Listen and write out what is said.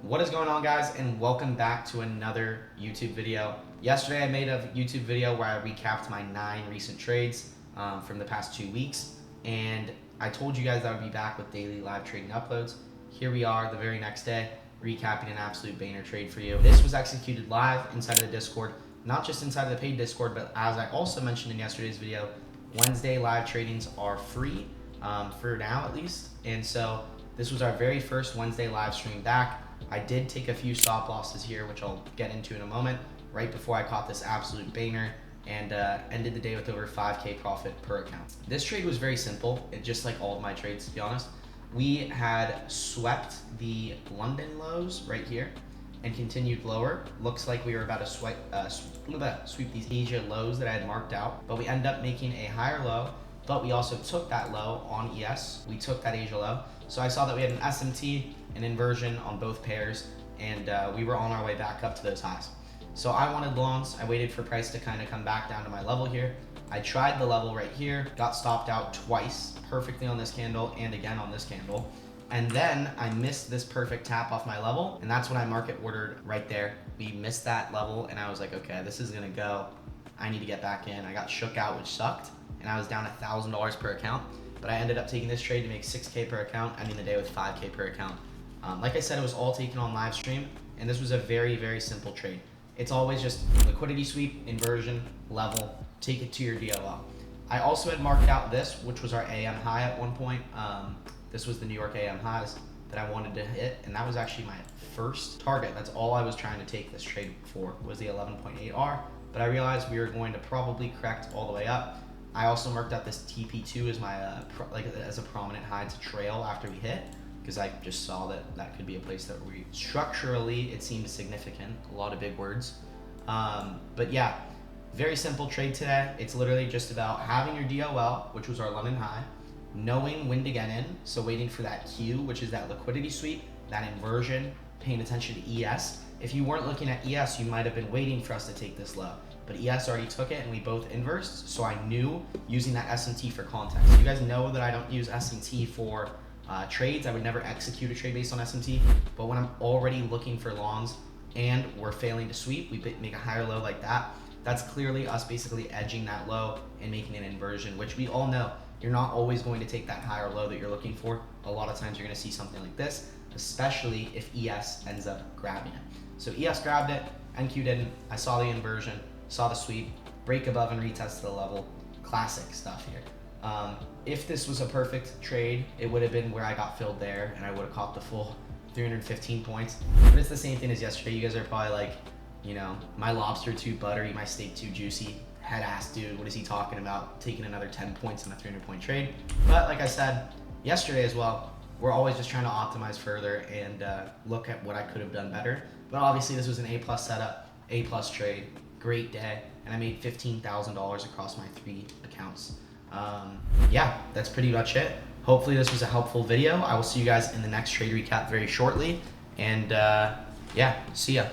What is going on, guys, and welcome back to another YouTube video. Yesterday I made a YouTube video where I recapped my 9 recent trades from the past 2 weeks, and I told you guys that I would be back with daily live trading uploads. Here we are the very next day, recapping an absolute banger trade for you. This was executed live inside of the Discord, not just inside of the paid Discord, but as I also mentioned in yesterday's video, Wednesday live tradings are free, for now at least, and so this was our very first Wednesday live stream back. I did take a few stop losses here, which I'll get into in a moment, right before I caught this absolute banger and ended the day with over 5K profit per account. This trade was very simple, just like all of my trades, to be honest. We had swept the London lows right here and continued lower. Looks like we were about to sweep these Asia lows that I had marked out, but we ended up making a higher low, but we also took that low on ES. We took that Asia low. So I saw that we had an SMT, an inversion on both pairs, and we were on our way back up to those highs. So I wanted longs. I waited for price to kind of come back down to my level here. I tried the level right here, got stopped out twice, perfectly on this candle and again on this candle. And then I missed this perfect tap off my level, and that's when I market ordered right there. We missed that level, and I was like, okay, this is gonna go. I need to get back in. I got shook out, which sucked, and I was down $1,000 per account. But I ended up taking this trade to make 6K per account, ending the day with 5K per account. Like I said, it was all taken on live stream, and this was a very, very simple trade. It's always just liquidity sweep, inversion, level, take it to your DOL. I also had marked out this, which was our AM high at one point. This was the New York AM highs that I wanted to hit, and that was actually my first target. That's all I was trying to take this trade for, was the 11.8R, but I realized we were going to probably correct all the way up. I also marked out this TP2 as my as a prominent high to trail after we hit, because I just saw that that could be a place that we structurally it seemed significant. A lot of big words, but yeah, very simple trade today. It's literally just about having your DOL, which was our London high, knowing when to get in, so waiting for that Q, which is that liquidity sweep, that inversion, paying attention to ES. If you weren't looking at ES, you might have been waiting for us to take this low. But ES already took it and we both inversed, so I knew using that S&T for context. You guys know that I don't use S&T for trades. I would never execute a trade based on S&T, but when I'm already looking for longs and we're failing to sweep, we make a higher low like that. That's clearly us basically edging that low and making an inversion, which we all know. You're not always going to take that higher low that you're looking for. A lot of times you're going to see something like this, especially if ES ends up grabbing it. So ES grabbed it, NQ didn't. I saw the inversion, saw the sweep, break above and retest to the level. Classic stuff here. If this was a perfect trade, it would have been where I got filled there and I would have caught the full 315 points. But it's the same thing as yesterday. You guys are probably like, you know, my lobster too buttery, my steak too juicy. Head ass dude, what is he talking about? Taking another 10 points in a 300-point trade. But like I said yesterday as well, we're always just trying to optimize further and look at what I could have done better. But obviously this was an A+ setup, A+ trade, great day, and I made $15,000 across my 3 accounts. Yeah, that's pretty much it. Hopefully this was a helpful video. I will see you guys in the next trade recap very shortly. And yeah, see ya.